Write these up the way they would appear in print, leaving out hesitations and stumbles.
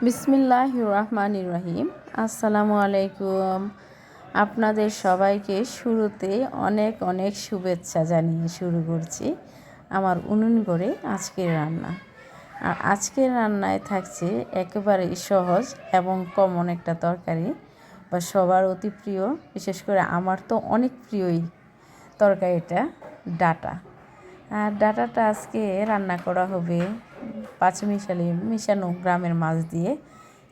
বিসমিল্লাহির রহমানির রহিম। আসসালামু আলাইকুম। আপনাদের সবাইকে শুরুতে অনেক অনেক শুভেচ্ছা জানিয়ে শুরু করছি আমার উনুন করে আজকের রান্না। আর আজকের রান্নায় থাকছে একেবারেই সহজ এবং কমন একটা তরকারি, বা সবার অতি প্রিয়, বিশেষ করে আমার তো অনেক প্রিয়ই তরকারিটা, ডাঁটা। আর ডাঁটাটা আজকে রান্না করা হবে পাঁচমিশালি মিশানো গ্রামের মাছ দিয়ে।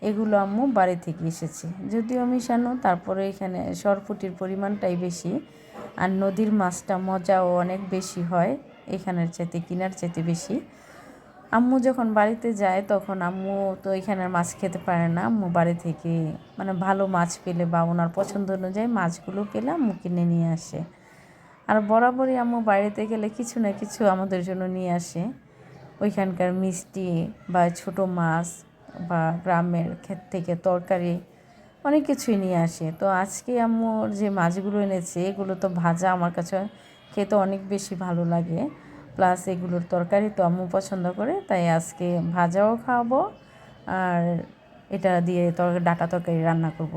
এগুলো আম্মু বাড়ি থেকে এসেছে, যদিও মিশানো, তারপরে এখানে সরপুঁটির পরিমাণটাই বেশি। আর নদীর মাছটা মজাও অনেক বেশি হয় এখানের চাইতে, কিনার চাইতে বেশি। আম্মু যখন বাড়িতে যায় তখন আম্মু তো এখানের মাছ খেতে পারে না। আম্মু বাড়ি থেকে মানে ভালো মাছ পেলে বা ওনার পছন্দ অনুযায়ী মাছগুলো পেলে আম্মু কিনে নিয়ে আসে। আর বরাবরই আম্মু বাড়িতে গেলে কিছু না কিছু আমাদের জন্য নিয়ে আসে, ওইখানকার মিষ্টি বা ছোট মাছ বা গ্রামের ক্ষেত থেকে তরকারি, অনেক কিছুই নিয়ে আসে। তো আজকে আম্মুর যে মাছগুলো এনেছে এগুলো তো ভাজা আমার কাছে খেতে অনেক বেশি ভালো লাগে, প্লাস এগুলোর তরকারি তো আম্মু পছন্দ করে, তাই আজকে ভাজাও খাওয়াবো আর এটা দিয়ে ডাঁটা তরকারি রান্না করব।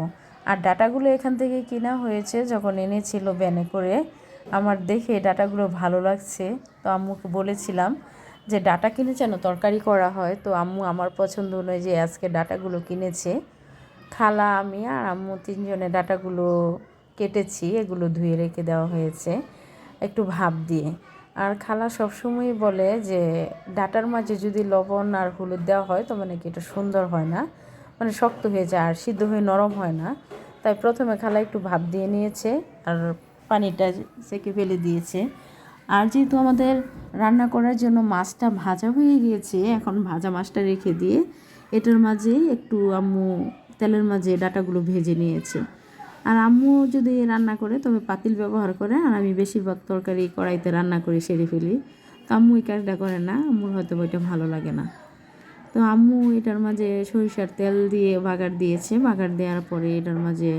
আর ডাঁটাগুলো এখান থেকে কিনা হয়েছে, যখন এনেছিল ব্যানে করে আমার দেখে ডাঁটাগুলো ভালো লাগছে, তো আম্মুকে বলেছিলাম যে ডাঁটা কিনে যেন তরকারি করা হয়। তো আম্মু আমার পছন্দ অনুযায়ী আজকে ডাঁটাগুলো কিনেছে। খালা, আমি আর আম্মু তিনজনে ডাঁটাগুলো কেটেছি, এগুলো ধুয়ে রেখে দেওয়া হয়েছে একটু ভাপ দিয়ে। আর খালা সবসময়ই বলে যে ডাঁটার মাঝে যদি লবণ আর হলুদ দেওয়া হয় তো মানে কি এটা সুন্দর হয় না, মানে শক্ত হয়ে যায় আর সিদ্ধ হয়ে নরম হয় না। তাই প্রথমে খালা একটু ভাপ দিয়ে নিয়েছে আর পানিটা সেকে ফেলে দিয়েছে। আর যেহেতু আমাদের রান্না করার জন্য মাছটা ভাজা হয়ে গিয়েছে, এখন ভাজা মাছটা রেখে দিয়ে এটার মাঝে একটু আম্মু তেলের মাঝে ডাঁটাগুলো ভেজে নিয়েছে। আর আম্মু যদি রান্না করে তবে পাতিল ব্যবহার করে, আর আমি বেশিরভাগ তরকারি কড়াইতে রান্না করে সেরে ফেলি। তো আম্মু এই কাজটা করে না, আম্মুর হয়তো ওইটা ভালো লাগে না। তো আম্মু এটার মাঝে সরিষার তেল দিয়ে বাগার দিয়েছে, বাগার দেওয়ার পরে এটার মাঝে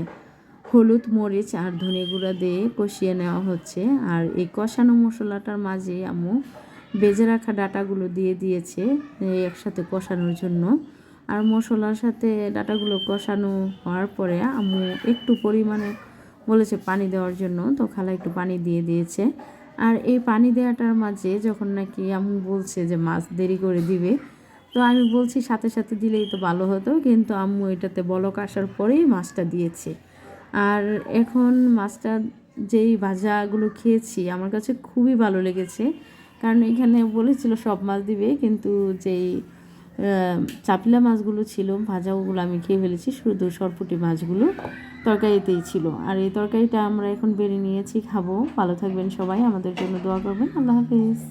হলুদ, মরিচ আর ধনে গুঁড়া দিয়ে কষিয়ে নেওয়া হচ্ছে। আর এই কষানো মশলাটার মাঝে আম্মু বেজে রাখা ডাঁটাগুলো দিয়ে দিয়েছে একসাথে কষানোর জন্য। আর মশলার সাথে ডাঁটাগুলো কষানো হওয়ার পরে আম্মু একটু পরিমাণে বলেছে পানি দেওয়ার জন্য, তো খালা একটু পানি দিয়ে দিয়েছে। আর এই পানি দেওয়াটার মাঝে যখন নাকি আম্মু বলছে যে মাছ দেরি করে দিবে, তো আমি বলছি সাথে সাথে দিলেই তো ভালো হতো, কিন্তু আম্মু এটাতে বলক আসার পরেই মাছটা দিয়েছে। আর এখন মাছটা যেই ভাজাগুলো খেয়েছি আমার কাছে খুবই ভালো লেগেছে, কারণ এখানে বলেছিল সব মাছ দিবে, কিন্তু যেই চাপলা মাছগুলো ছিল ভাজা ওগুলো আমি খেয়ে ফেলেছি, শুধু সরপুঁটি মাছগুলো তরকারিতেই ছিল। আর এই তরকারিটা আমরা এখন বেড়ে নিয়েছি, খাবো। ভালো থাকবেন সবাই, আমাদের জন্য দোয়া করবেন। আল্লাহ হাফিজ।